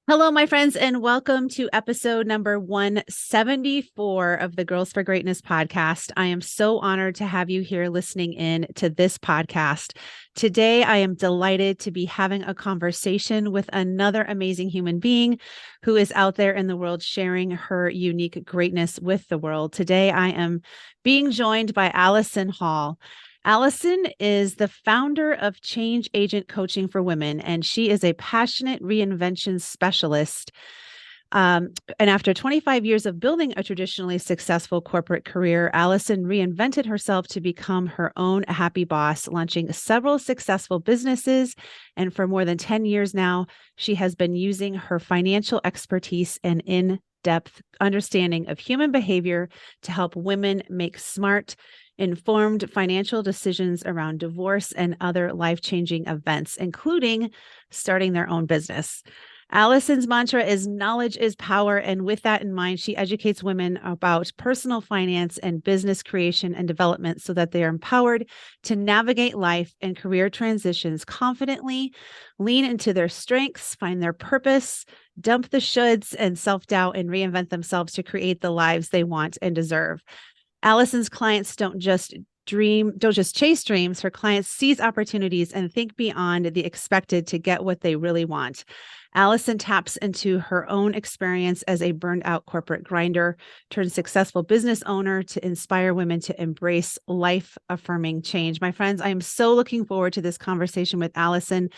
Hello, my friends, and welcome to episode number 174 of the Girls for Greatness podcast. I am so honored to have you here listening in to this podcast. Today, I am delighted to be having a conversation with another amazing human being who is out there in the world sharing her unique greatness with the world. Today, I am being joined by Alison Hall. Alison is the founder of Change Agent Coaching for Women, and she is a passionate reinvention specialist. And after 25 years of building a traditionally successful corporate career, Alison reinvented herself to become her own happy boss, launching several successful businesses. And for more than 10 years now, she has been using her financial expertise and in-depth understanding of human behavior to help women make smart, informed financial decisions around divorce and other life-changing events, including starting their own business. Alison's mantra is knowledge is power. And with that in mind, she educates women about personal finance and business creation and development so that they are empowered to navigate life and career transitions confidently, lean into their strengths, find their purpose, dump the shoulds and self-doubt, and reinvent themselves to create the lives they want and deserve. Alison's clients don't just chase dreams. Her clients seize opportunities and think beyond the expected to get what they really want. Alison taps into her own experience as a burned out corporate grinder turned successful business owner to inspire women to embrace life-affirming change. My friends, I am so looking forward to this conversation with Alison.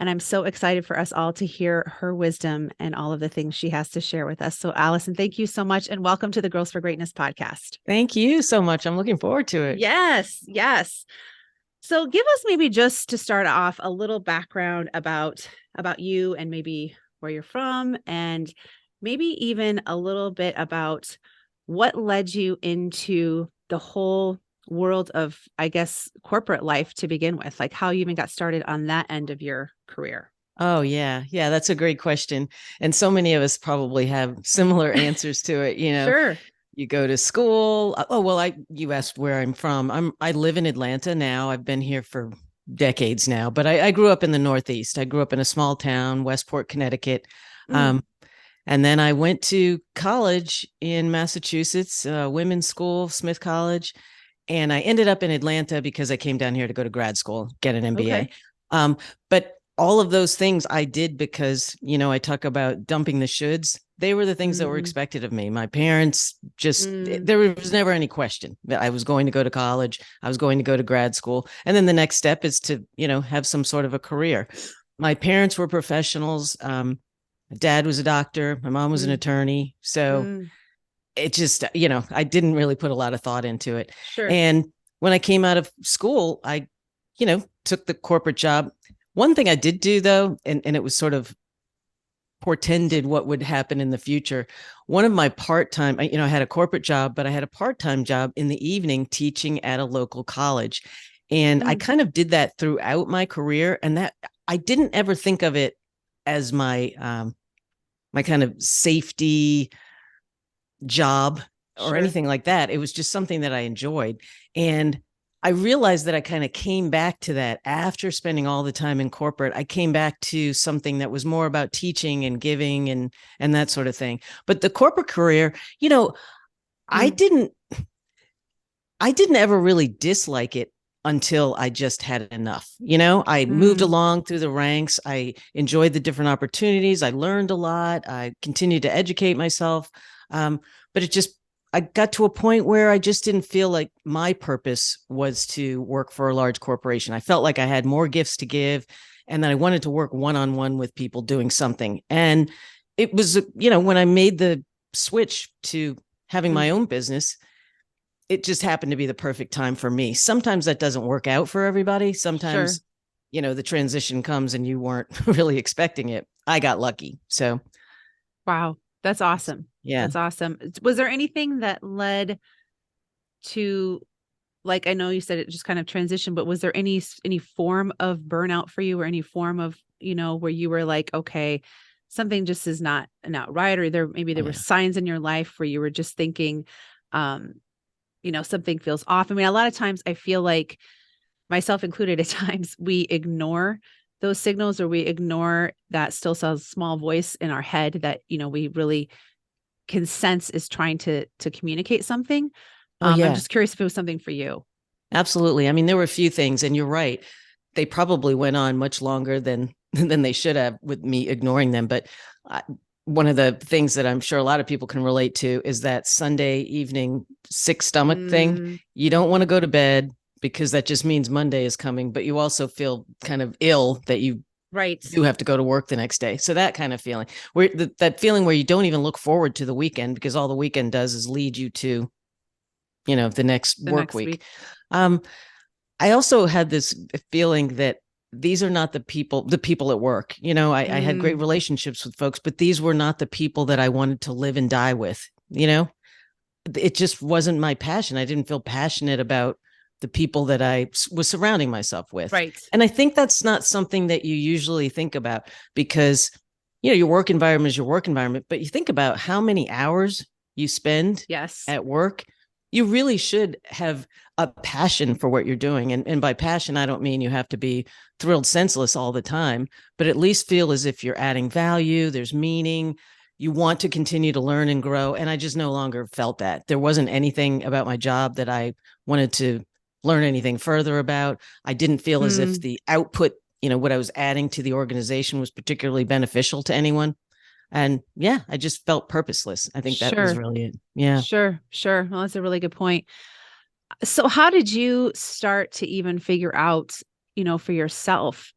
And I'm so excited for us all to hear her wisdom and all of the things she has to share with us. So, Alison, thank you so much. And welcome to the Girls for Greatness podcast. Thank you so much. I'm looking forward to it. Yes. So give us maybe just to start off a little background about you and maybe where you're from, and maybe even a little bit about what led you into the whole world of, I guess, corporate life to begin with, like how you even got started on that end of your career. Oh, yeah. Yeah, that's a great question. And so many of us probably have similar answers to it. Sure. You go to school. Oh, well, you asked where I'm from. I live in Atlanta now. I've been here for decades now, but I grew up in the Northeast. I grew up in a small town, Westport, Connecticut. And then I went to college in Massachusetts, women's school, Smith College. And I ended up in Atlanta because I came down here to go to grad school, get an MBA. Okay. But all of those things I did because, I talk about dumping the shoulds. They were the things that were expected of me. My parents there was never any question that I was going to go to college. I was going to go to grad school. And then the next step is to, have some sort of a career. My parents were professionals. My dad was a doctor. My mom was an attorney. So it just, I didn't really put a lot of thought into it. Sure. And when I came out of school, I, took the corporate job. One thing I did do though, and it was sort of portended what would happen in the future. One of my part-time, I had a corporate job, but I had a part-time job in the evening teaching at a local college. And I kind of did that throughout my career. And that I didn't ever think of it as my, my kind of safety job or anything like that. It was just something that I enjoyed. And I realized that I kind of came back to that after spending all the time in corporate. I came back to something that was more about teaching and giving and that sort of thing. But the corporate career, I didn't ever really dislike it until I just had enough. I moved along through the ranks. I enjoyed the different opportunities. I learned a lot. I continued to educate myself. But I got to a point where I just didn't feel like my purpose was to work for a large corporation. I felt like I had more gifts to give and that I wanted to work one-on-one with people doing something. And it was, when I made the switch to having my own business, it just happened to be the perfect time for me. Sometimes that doesn't work out for everybody. Sometimes, the transition comes and you weren't really expecting it. I got lucky. So. Wow. That's awesome. Yeah. That's awesome. Was there anything that led to, like, I know you said it just kind of transitioned, but was there any form of burnout for you or any form of, where you were like, okay, something just is not right, or there were signs in your life where you were just thinking, something feels off. I mean, a lot of times I feel like, myself included, at times we ignore those signals, or we ignore that still small voice in our head that, we really can sense is trying to communicate something. Oh, I'm yeah, just curious if it was something for you. absolutely. I mean, there were a few things, and you're right. They probably went on much longer than than they should have with me ignoring them. But one of the things that I'm sure a lot of people can relate to is that Sunday evening sick stomach thing. You don't want to go to bed because that just means Monday is coming, but you also feel kind of ill that you Right. do have to go to work the next day. So that kind of feeling, where that feeling where you don't even look forward to the weekend because all the weekend does is lead you to, the next work week. I also had this feeling that these are not the people at work. I had great relationships with folks, but these were not the people that I wanted to live and die with. It just wasn't my passion. I didn't feel passionate about the people that I was surrounding myself with. Right. And I think that's not something that you usually think about because, your work environment is your work environment, but you think about how many hours you spend at work. You really should have a passion for what you're doing. And by passion, I don't mean you have to be thrilled senseless all the time, but at least feel as if you're adding value, there's meaning, you want to continue to learn and grow. And I just no longer felt that. There wasn't anything about my job that I wanted to learn anything further about. I didn't feel as if the output, what I was adding to the organization was particularly beneficial to anyone. And yeah, I just felt purposeless. I think that was really it. Yeah. Sure. Well, that's a really good point. So how did you start to even figure out, for yourself,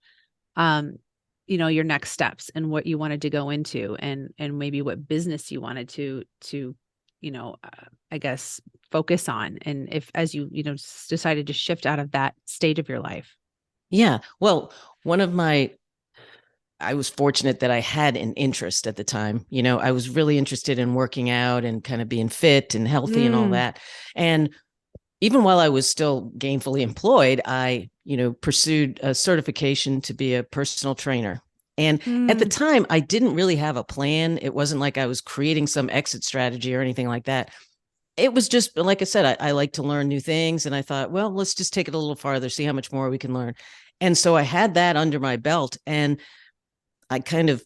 your next steps and what you wanted to go into and maybe what business you wanted to, I guess, focus on. And if, as you, decided to shift out of that stage of your life. Yeah. Well, I was fortunate that I had an interest at the time. I was really interested in working out and kind of being fit and healthy and all that. And even while I was still gainfully employed, I, pursued a certification to be a personal trainer. And at the time, I didn't really have a plan. It wasn't like I was creating some exit strategy or anything like that. It was just, like I said, I like to learn new things. And I thought, well, let's just take it a little farther, see how much more we can learn. And so I had that under my belt. And I kind of,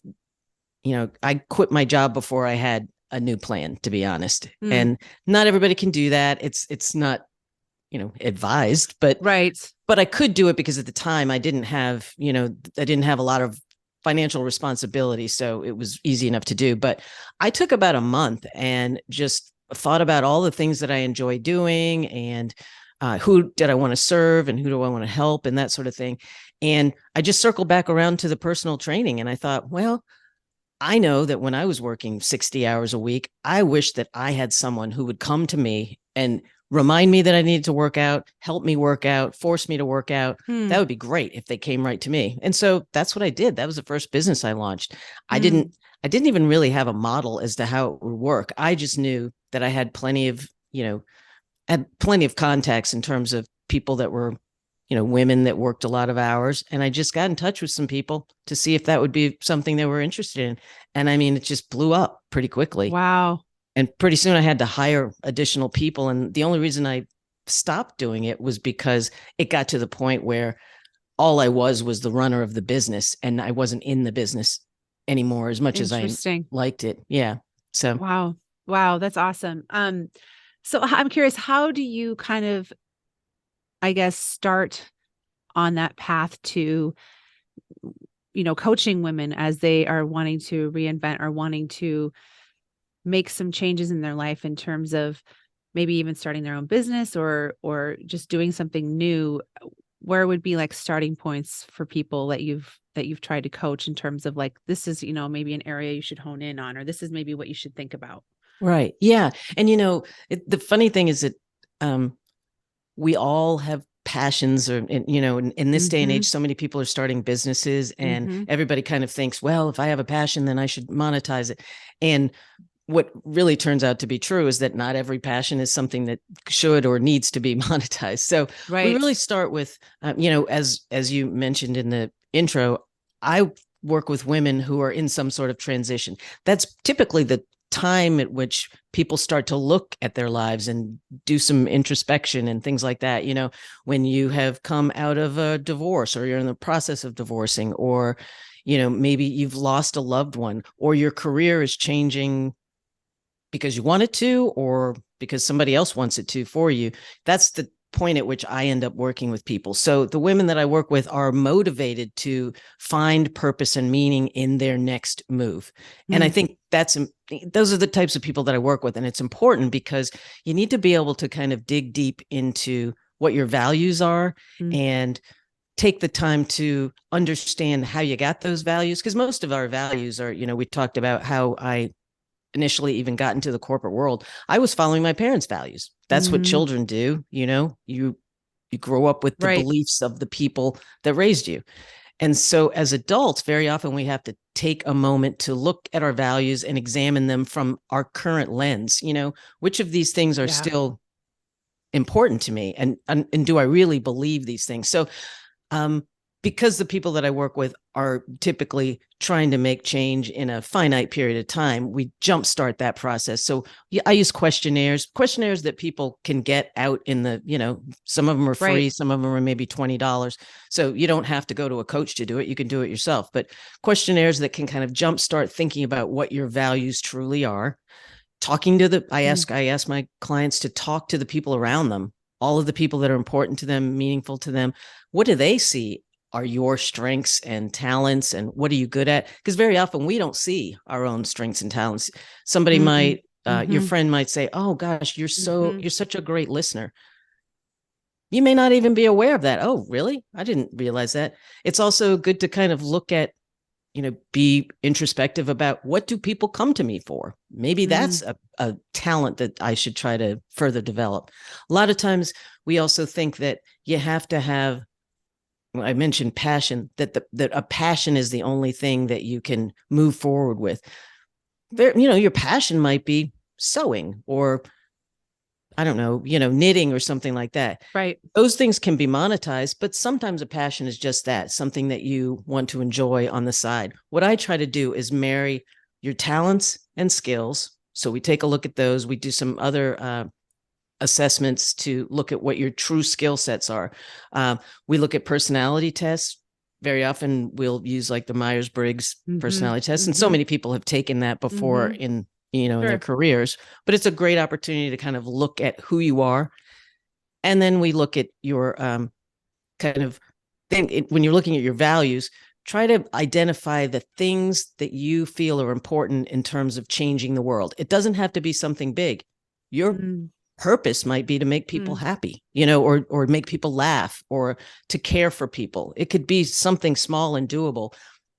I quit my job before I had a new plan, to be honest. And not everybody can do that. It's not, advised, but I could do it because at the time I didn't have a lot of financial responsibility. So it was easy enough to do. But I took about a month and just thought about all the things that I enjoy doing and who did I want to serve and who do I want to help and that sort of thing. And I just circled back around to the personal training. And I thought, well, I know that when I was working 60 hours a week, I wish that I had someone who would come to me and remind me that I needed to work out, help me work out, force me to work out. That would be great if they came right to me. And so that's what I did. That was the first business I launched. I didn't even really have a model as to how it would work. I just knew that I had plenty of contacts in terms of people that were, women that worked a lot of hours. And I just got in touch with some people to see if that would be something they were interested in. And I mean, it just blew up pretty quickly. Wow. And pretty soon I had to hire additional people. And the only reason I stopped doing it was because it got to the point where all I was the runner of the business and I wasn't in the business anymore as much as I liked it. Yeah. So, wow. That's awesome. So I'm curious, how do you kind of, I guess, start on that path to, coaching women as they are wanting to reinvent or wanting to make some changes in their life in terms of maybe even starting their own business or just doing something new? Where would be like starting points for people that you've tried to coach in terms of like, this is, maybe an area you should hone in on, or this is maybe what you should think about? Right. Yeah. And, the funny thing is that we all have passions or, in this day and age, so many people are starting businesses and everybody kind of thinks, well, if I have a passion, then I should monetize it. And what really turns out to be true is that not every passion is something that should or needs to be monetized. So we really start with, as you mentioned in the intro, I work with women who are in some sort of transition. That's typically the time at which people start to look at their lives and do some introspection and things like that. When you have come out of a divorce, or you're in the process of divorcing, or, maybe you've lost a loved one, or your career is changing because you want it to, or because somebody else wants it to for you. That's the point at which I end up working with people. So the women that I work with are motivated to find purpose and meaning in their next move. And I think those are the types of people that I work with. And it's important because you need to be able to kind of dig deep into what your values are and take the time to understand how you got those values. Because most of our values are, we talked about how I initially even got into the corporate world. I was following my parents' values. That's what children do. You grow up with the beliefs of the people that raised you. And so as adults, very often we have to take a moment to look at our values and examine them from our current lens. Which of these things are still important to me? And do I really believe these things? So, because the people that I work with are typically trying to make change in a finite period of time, we jumpstart that process. So I use questionnaires that people can get out in the, some of them are free, some of them are maybe $20. So you don't have to go to a coach to do it. You can do it yourself. But questionnaires that can kind of jumpstart thinking about what your values truly are. Talking to I ask my clients to talk to the people around them, all of the people that are important to them, meaningful to them. What do they see are your strengths and talents, and what are you good at? Because very often we don't see our own strengths and talents. Somebody might, your friend might say, "Oh gosh, you're such a great listener." You may not even be aware of that. Oh, really? I didn't realize that. It's also good to kind of look at, be introspective about, what do people come to me for? Maybe that's a talent that I should try to further develop. A lot of times we also think that you have to have, I mentioned passion, that a passion is the only thing that you can move forward with. Your passion might be sewing, or I don't know, knitting or something like that. Right. Those things can be monetized, but sometimes a passion is just that, something that you want to enjoy on the side. What I try to do is marry your talents and skills. So we take a look at those. We do some other assessments to look at what your true skill sets are. We look at personality tests. Very often we'll use like the Myers-Briggs personality test. And so many people have taken that before in their careers, but it's a great opportunity to kind of look at who you are. And then we look at your kind of thing. When you're looking at your values, try to identify the things that you feel are important in terms of changing the world. It doesn't have to be something big. Your purpose might be to make people happy, or make people laugh, or to care for people. It could be something small and doable.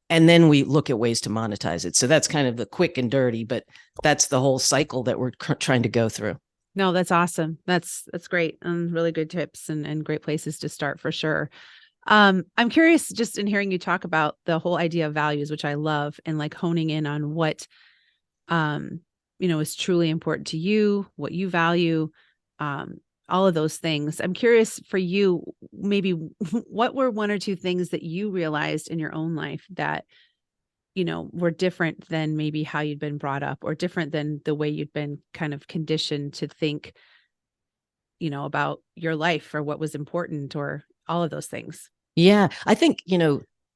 And then we look at ways to monetize it. So that's kind of the quick and dirty, but that's the whole cycle that we're trying to go through. No, that's awesome. That's great. Really good tips and great places to start for sure. I'm curious just in hearing you talk about the whole idea of values, which I love, and like honing in on what, is truly important to you, what you value, all of those things. I'm curious for you, maybe what were one or two things that you realized in your own life that, were different than maybe how you'd been brought up, or different than the way you'd been kind of conditioned to think, about your life, or what was important, or all of those things? Yeah, I think,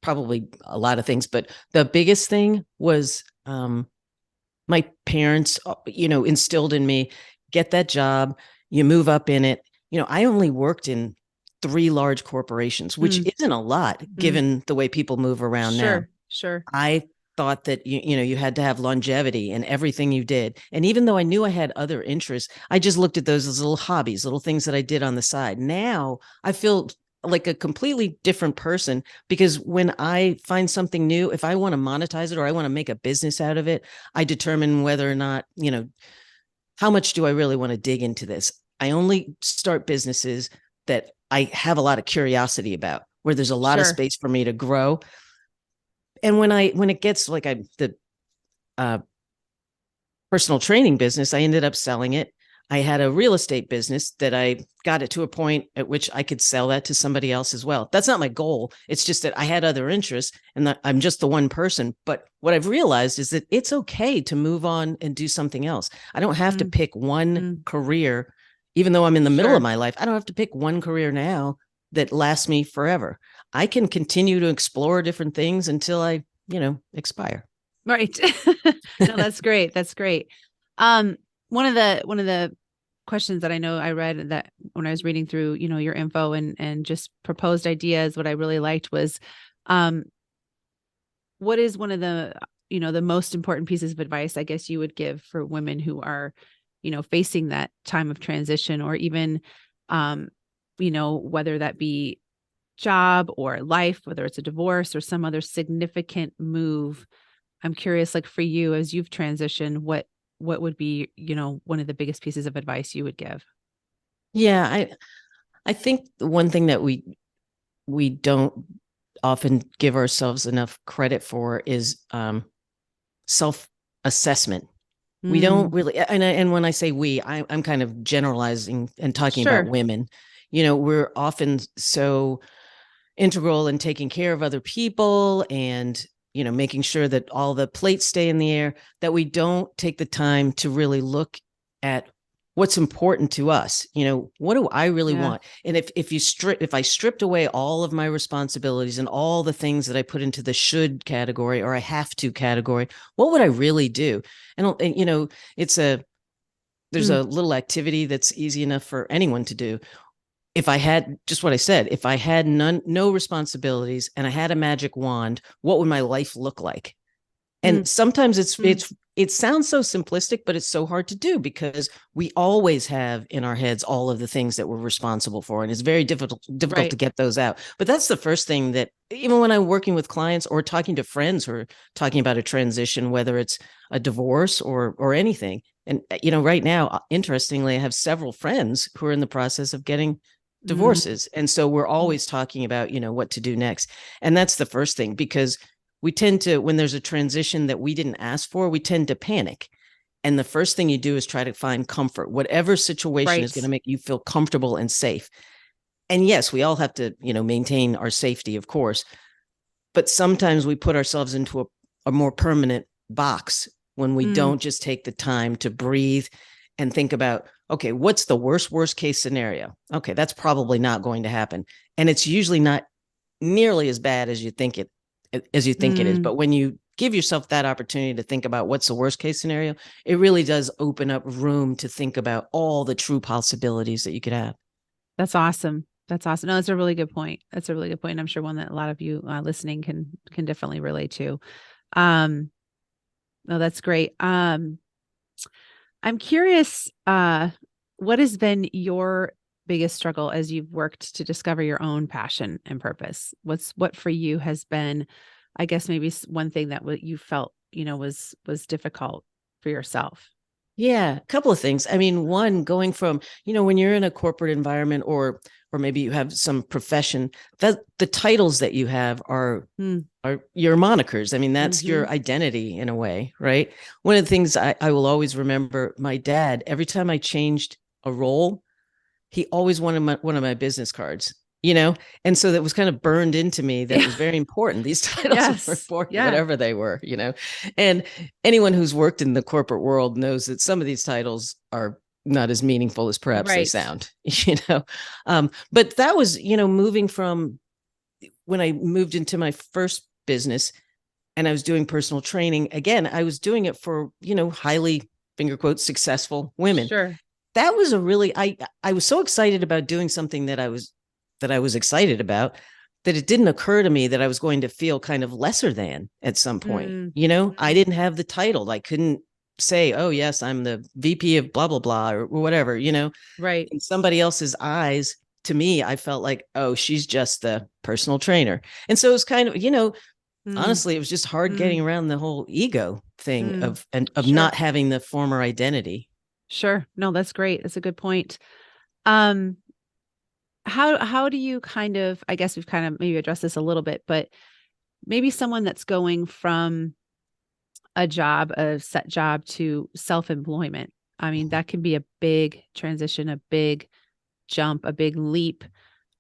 probably a lot of things, but the biggest thing was my parents, instilled in me, get that job, you move up in it. I only worked in 3 large corporations, which isn't a lot given the way people move around now. Sure. I thought that you had to have longevity in everything you did. And even though I knew I had other interests, I just looked at those as little hobbies, little things that I did on the side. Now I feel like a completely different person, because when I find something new, if I want to monetize it or I want to make a business out of it, I determine whether or not, how much do I really want to dig into this? I only start businesses that I have a lot of curiosity about, where there's a lot of space for me to grow. And when it gets like the personal training business, I ended up selling it. I had a real estate business that I got it to a point at which I could sell that to somebody else as well. That's not my goal. It's just that I had other interests and that I'm just the one person. But what I've realized is that it's okay to move on and do something else. I don't have to pick one career, even though I'm in the middle of my life. I don't have to pick one career now that lasts me forever. I can continue to explore different things until I, expire. Right. No, that's great. That's great. One of the questions that I know I read that when I was reading through, your info and just proposed ideas, what I really liked was, what is one of the, the most important pieces of advice, I guess, you would give for women who are, facing that time of transition, or even, whether that be job or life, whether it's a divorce or some other significant move. I'm curious, like for you, as you've transitioned, what would be, one of the biggest pieces of advice you would give? Yeah, I think the one thing that we don't often give ourselves enough credit for is self-assessment. We don't really, and when I say we, I'm kind of generalizing and talking about women. We're often so integral in taking care of other people and making sure that all the plates stay in the air, that we don't take the time to really look at what's important to us. What do I really want? And if I stripped away all of my responsibilities and all the things that I put into the should category or I have to category, what would I really do? And there's a little activity that's easy enough for anyone to do. If I had just what I said, if I had no responsibilities and I had a magic wand, what would my life look like? And sometimes it sounds so simplistic, but it's so hard to do because we always have in our heads all of the things that we're responsible for. And it's very difficult to get those out. But that's the first thing that even when I'm working with clients or talking to friends who are talking about a transition, whether it's a divorce or anything. And, right now, interestingly, I have several friends who are in the process of getting divorces. And so we're always talking about, what to do next. And that's the first thing, because we tend to, when there's a transition that we didn't ask for, we tend to panic. And the first thing you do is try to find comfort, whatever situation is going to make you feel comfortable and safe. And yes, we all have to, maintain our safety, of course. But sometimes we put ourselves into a more permanent box when we don't just take the time to breathe and think about, okay, what's the worst case scenario? Okay, that's probably not going to happen. And it's usually not nearly as bad as you think it is. But when you give yourself that opportunity to think about what's the worst case scenario, it really does open up room to think about all the true possibilities that you could have. That's awesome. That's awesome. No, that's a really good point. That's a really good point. I'm sure one that a lot of you listening can definitely relate to. No, that's great. I'm curious, what has been your biggest struggle as you've worked to discover your own passion and purpose? What for you has been, I guess, maybe one thing that you felt, was difficult for yourself? Yeah, a couple of things. I mean, one, going from, when you're in a corporate environment or maybe you have some profession, that the titles that you have are your monikers. I mean, that's your identity in a way, right? One of the things I will always remember, my dad, every time I changed a role, he always wanted one of my business cards. And so that was kind of burned into me that it was very important. These titles were important, whatever they were, and anyone who's worked in the corporate world knows that some of these titles are not as meaningful as perhaps they sound, but that was, moving from when I moved into my first business and I was doing personal training. Again, I was doing it for, highly finger quotes, successful women. Sure. That was I was so excited about doing something that I was excited about, that it didn't occur to me that I was going to feel kind of lesser than at some point. I didn't have the title. I couldn't say, oh yes, I'm the VP of blah, blah, blah, or whatever, Right. In somebody else's eyes, to me, I felt like, oh, she's just the personal trainer. And so it was kind of, honestly, it was just hard getting around the whole ego thing of not having the former identity. Sure. No, that's great. That's a good point. How do you kind of, I guess we've kind of maybe addressed this a little bit, but maybe someone that's going from a set job to self-employment, I mean, that can be a big transition, a big jump, a big leap.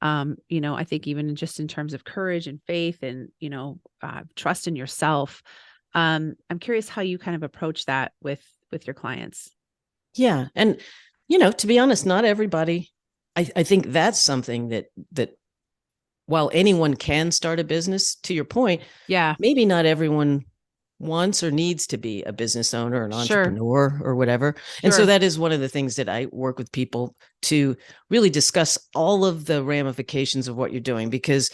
I think even just in terms of courage and faith and, trust in yourself. I'm curious how you kind of approach that with your clients. Yeah. And, to be honest, not everybody, I think that's something that while anyone can start a business, to your point, Yeah, maybe not everyone wants or needs to be a business owner, an sure, entrepreneur or whatever. And so sure. that is one of the things that I work with people to really discuss all of the ramifications of what you're doing, because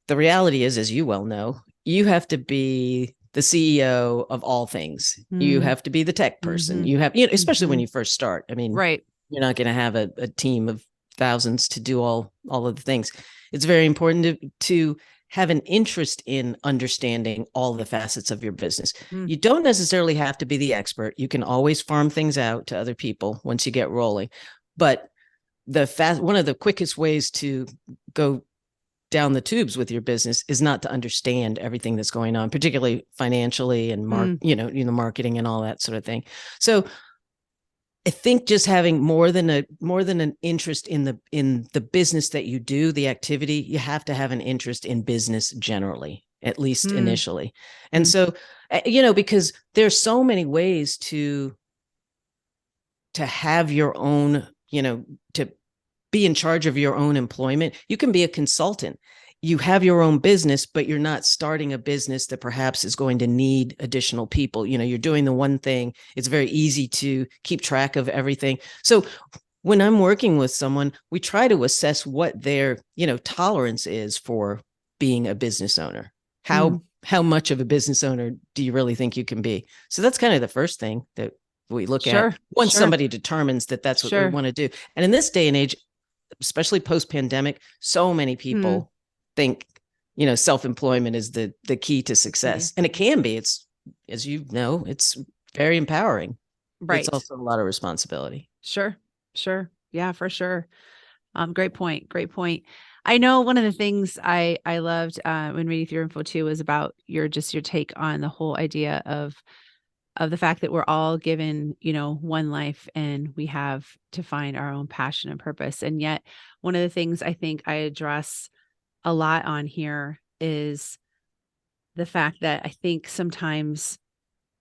the reality is, as you well know, you have to be the CEO of all things. You Mm, have to be the tech person. mm-hmm, You have, especially when mm-hmm. you first start. I mean, Right. you're not going to have a team of thousands to do all of the things. It's very important to have an interest in understanding all the facets of your business. Mm, You don't necessarily have to be the expert. You can always farm things out to other people once you get rolling. But one of the quickest ways to go down the tubes with your business is not to understand everything that's going on, particularly financially and mm, marketing and all that sort of thing. So I think just having more than an interest in the business that you do, the activity, you have to have an interest in business generally, at least mm, initially. And mm, so, because there's so many ways to have your own, to be in charge of your own employment. You can be a consultant. You have your own business, but you're not starting a business that perhaps is going to need additional people. You're doing the one thing. It's very easy to keep track of everything. So when I'm working with someone, we try to assess what their, tolerance is for being a business owner. mm. How much of a business owner do you really think you can be? So that's kind of the first thing that we look at Sure, once sure, somebody determines that that's what they sure. want to do. And in this day and age, especially post-pandemic, so many Mm, people think, self-employment is the key to key. success. And it can be. It's, as you know, it's very empowering, but it's Right. also a lot of responsibility. Sure, sure. Yeah, for sure. Great point. Great point. I know one of the things I loved when reading through your info too was about your take on the whole idea of the fact that we're all given, one life and we have to find our own passion and purpose. And yet, one of the things I think I address a lot on here is the fact that I think sometimes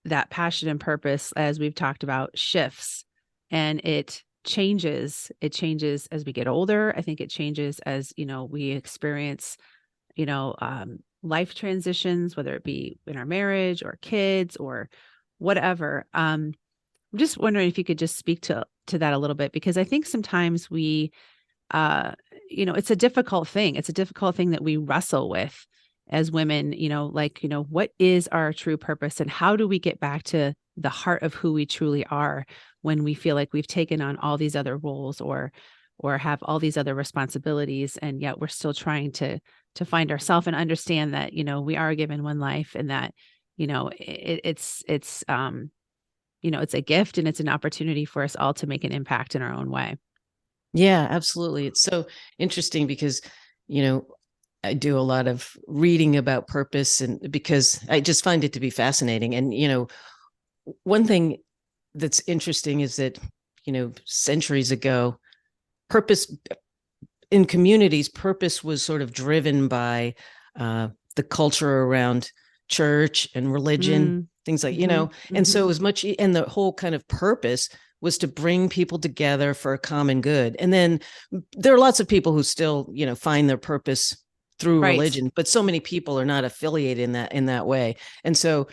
that passion and purpose, as we've talked about, shifts and it changes. It changes as we get older. I think it changes as, we experience, life transitions, whether it be in our marriage or kids or whatever. I'm just wondering if you could just speak to that a little bit, because I think sometimes we, uh, it's a difficult thing. It's a difficult thing that we wrestle with as women, what is our true purpose and how do we get back to the heart of who we truly are when we feel like we've taken on all these other roles or have all these other responsibilities, and yet we're still trying to find ourselves and understand that, we are given one life and that, it's a gift and it's an opportunity for us all to make an impact in our own way. Yeah, absolutely. It's so interesting because, you know, I do a lot of reading about purpose, and because I just find it to be fascinating. And, one thing that's interesting is that, centuries ago, purpose in communities, purpose was sort of driven by the culture around church and religion, Mm, things like, mhm, and mhm. so as much, and the whole kind of purpose was to bring people together for a common good. And then there are lots of people who still, find their purpose through Right. religion, but so many people are not affiliated in that way. And so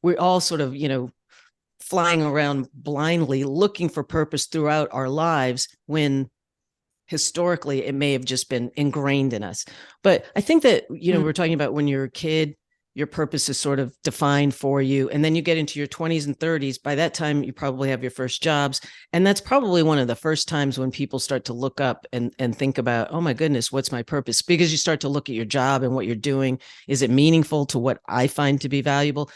we're all sort of, flying around blindly looking for purpose throughout our lives when historically it may have just been ingrained in us. But I think that, Mm, we're talking about when you're a kid, your purpose is sort of defined for you. And then you get into your 20s and 30s. By that time, you probably have your first jobs. And that's probably one of the first times when people start to look up and think about, oh my goodness, what's my purpose? Because you start to look at your job and what you're doing. Is it meaningful to what I find to be valuable?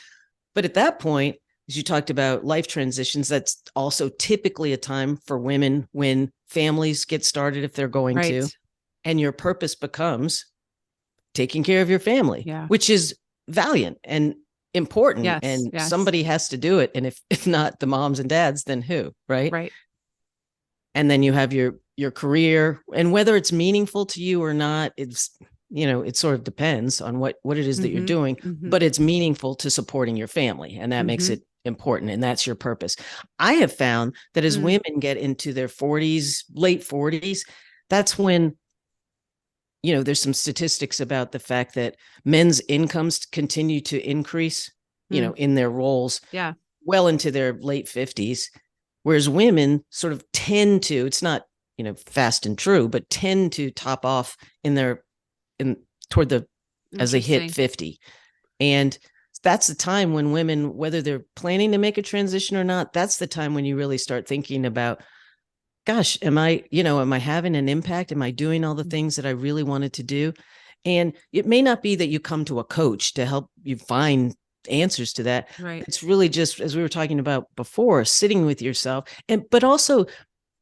But at that point, as you talked about life transitions, that's also typically a time for women when families get started, if they're going to, right. and your purpose becomes taking care of your family, Yeah. which is valiant. And important, Yes. and Yes. somebody has to do it. And if not the moms and dads, then who? Right. Right. And then you have your career, and whether it's meaningful to you or not, it's, it sort of depends on what it is that you're Mm-hmm. doing, Mm-hmm. but it's meaningful to supporting your family, and that makes Mm-hmm. it important, and that's your purpose. I have found that as Mm. women get into their 40s, late 40s, that's when, there's some statistics about the fact that men's incomes continue to increase, Mm. in their roles Yeah. well into their late 50s, whereas women sort of tend to, it's not, fast and true, but tend to top off in their, in toward the, as they hit Interesting. 50. And that's the time when women, whether they're planning to make a transition or not, that's the time when you really start thinking about, gosh, am I having an impact? Am I doing all the things that I really wanted to do? And it may not be that you come to a coach to help you find answers to that. Right. It's really just, as we were talking about before, sitting with yourself, but also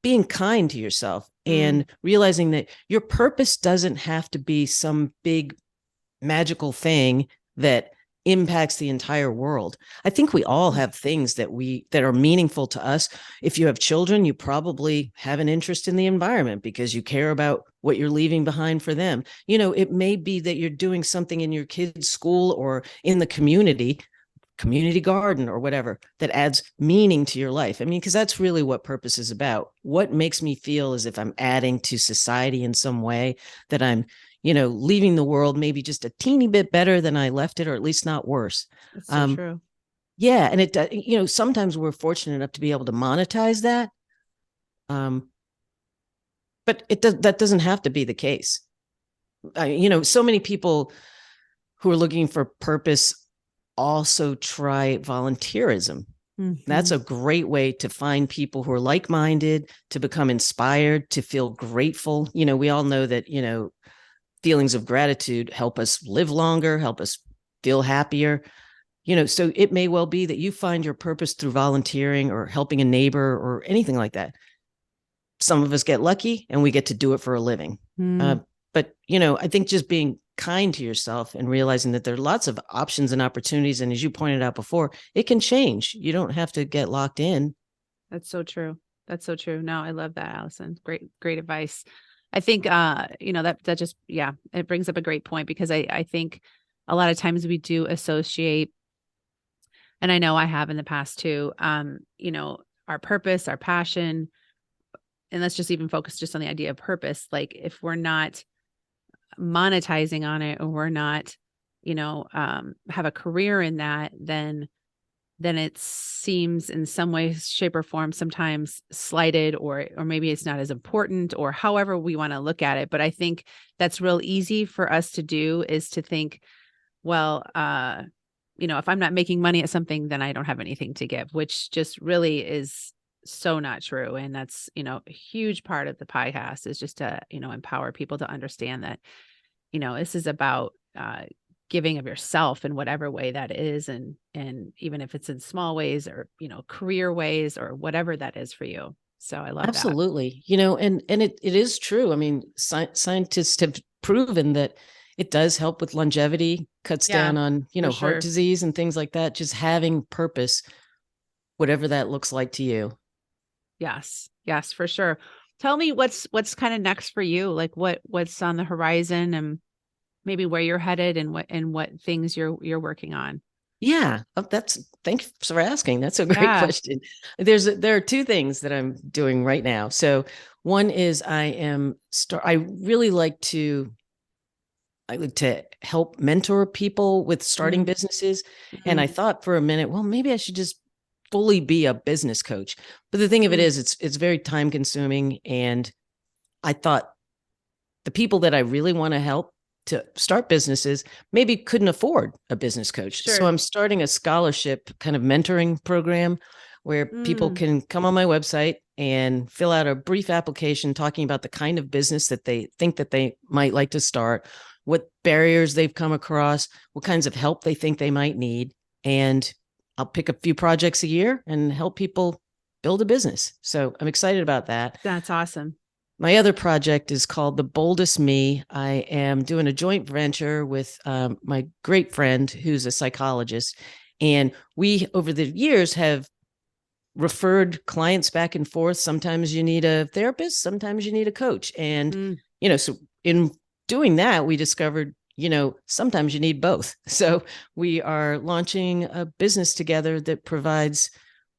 being kind to yourself and realizing that your purpose doesn't have to be some big magical thing that impacts the entire world. I think we all have things that are meaningful to us. If you have children, you probably have an interest in the environment because you care about what you're leaving behind for them. It may be that you're doing something in your kids' school or in the community garden or whatever, that adds meaning to your life. I mean, because that's really what purpose is about. What makes me feel as if I'm adding to society in some way, that I'm, leaving the world maybe just a teeny bit better than I left it, or at least not worse. That's so true. Yeah. And sometimes we're fortunate enough to be able to monetize that. But that doesn't have to be the case. So many people who are looking for purpose also try volunteerism. Mm-hmm. That's a great way to find people who are like-minded, to become inspired, to feel grateful. We all know that, feelings of gratitude help us live longer, help us feel happier. So it may well be that you find your purpose through volunteering or helping a neighbor or anything like that. Some of us get lucky and we get to do it for a living. But, I think just being kind to yourself and realizing that there are lots of options and opportunities. And as you pointed out before, it can change. You don't have to get locked in. That's so true. That's so true. No, I love that, Alison. Great advice. I think, that just, yeah, it brings up a great point, because I think a lot of times we do associate, and I know I have in the past too, our purpose, our passion, and let's just even focus just on the idea of purpose. Like, if we're not monetizing on it, or we're not, have a career in that, then it seems in some way, shape, or form sometimes slighted, or maybe it's not as important, or however we want to look at it. But I think that's real easy for us to do, is to think, well, if I'm not making money at something, then I don't have anything to give, which just really is so not true. And that's, a huge part of the podcast, is just to, empower people to understand that, this is about, giving of yourself in whatever way that is. And even if it's in small ways, or, career ways, or whatever that is for you. So I love that. Absolutely. And it is true. I mean, scientists have proven that it does help with longevity, cuts down on, heart disease and things like that. Just having purpose, whatever that looks like to you. Yes. Yes, for sure. Tell me what's kind of next for you? Like what's on the horizon, and maybe where you're headed, and what things you're working on. Yeah, thanks for asking. That's a great question. There are two things that I'm doing right now. So one is I really like to help mentor people with starting businesses. And I thought for a minute, well, maybe I should just fully be a business coach. But the thing of it is, it's very time consuming. And I thought the people that I really want to help to start businesses maybe couldn't afford a business coach. Sure. So I'm starting a scholarship kind of mentoring program where people can come on my website and fill out a brief application talking about the kind of business that they think that they might like to start, what barriers they've come across, what kinds of help they think they might need. And I'll pick a few projects a year and help people build a business. So I'm excited about that. That's awesome. My other project is called The Boldest Me. I am doing a joint venture with my great friend who's a psychologist. And we, over the years, have referred clients back and forth. Sometimes you need a therapist, sometimes you need a coach. And, so in doing that, we discovered, sometimes you need both. So we are launching a business together that provides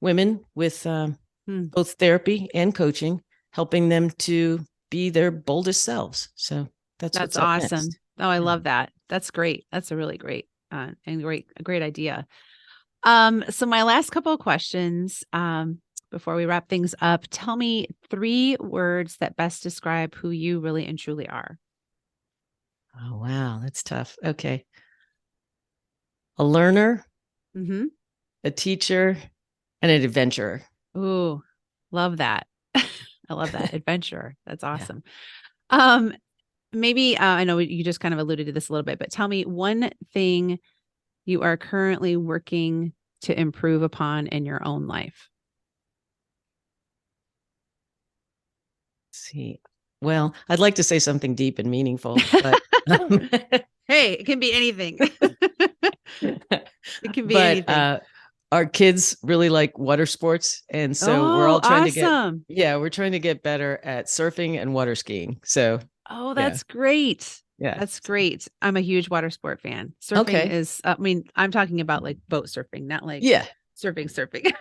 women with both therapy and coaching, helping them to be their boldest selves. So that's what's awesome. next. Oh, I love that. That's great. That's a really great and great idea. So my last couple of questions, before we wrap things up, tell me 3 words that best describe who you really and truly are. Oh, wow. That's tough. Okay. A learner, a teacher, and an adventurer. Ooh, love that. I love that. Adventurer. That's awesome. Yeah. Maybe, I know you just kind of alluded to this a little bit, but tell me one thing you are currently working to improve upon in your own life. Let's see. Well, I'd like to say something deep and meaningful, but hey, it can be anything. It can be anything. Our kids really like water sports. And so we're all trying we're trying to get better at surfing and water skiing. So, that's great. Yeah. That's great. I'm a huge water sport fan. Surfing is, I'm talking about like boat surfing, not like surfing.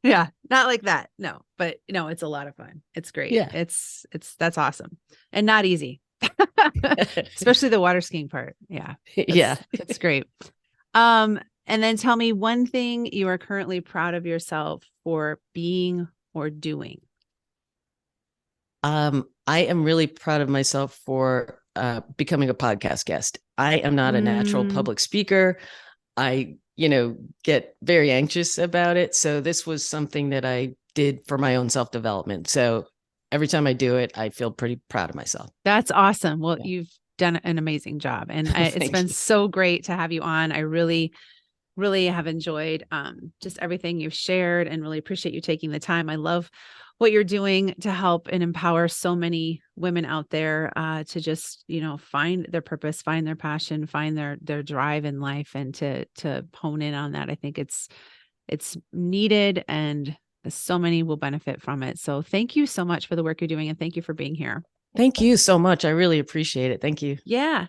Yeah. Not like that. No, but it's a lot of fun. It's great. Yeah. That's awesome and not easy, especially the water skiing part. Yeah. It's great. And then tell me one thing you are currently proud of yourself for being or doing. I am really proud of myself for becoming a podcast guest. I am not a natural public speaker. I, get very anxious about it. So this was something that I did for my own self-development. So every time I do it, I feel pretty proud of myself. That's awesome. Well, you've done an amazing job, and it's been so great to have you on. I really have enjoyed just everything you've shared and really appreciate you taking the time. I love what you're doing to help and empower so many women out there to just, find their purpose, find their passion, find their drive in life, and to hone in on that. I think it's needed, and so many will benefit from it. So thank you so much for the work you're doing, and thank you for being here. Thank you so much. I really appreciate it. Thank you. Yeah.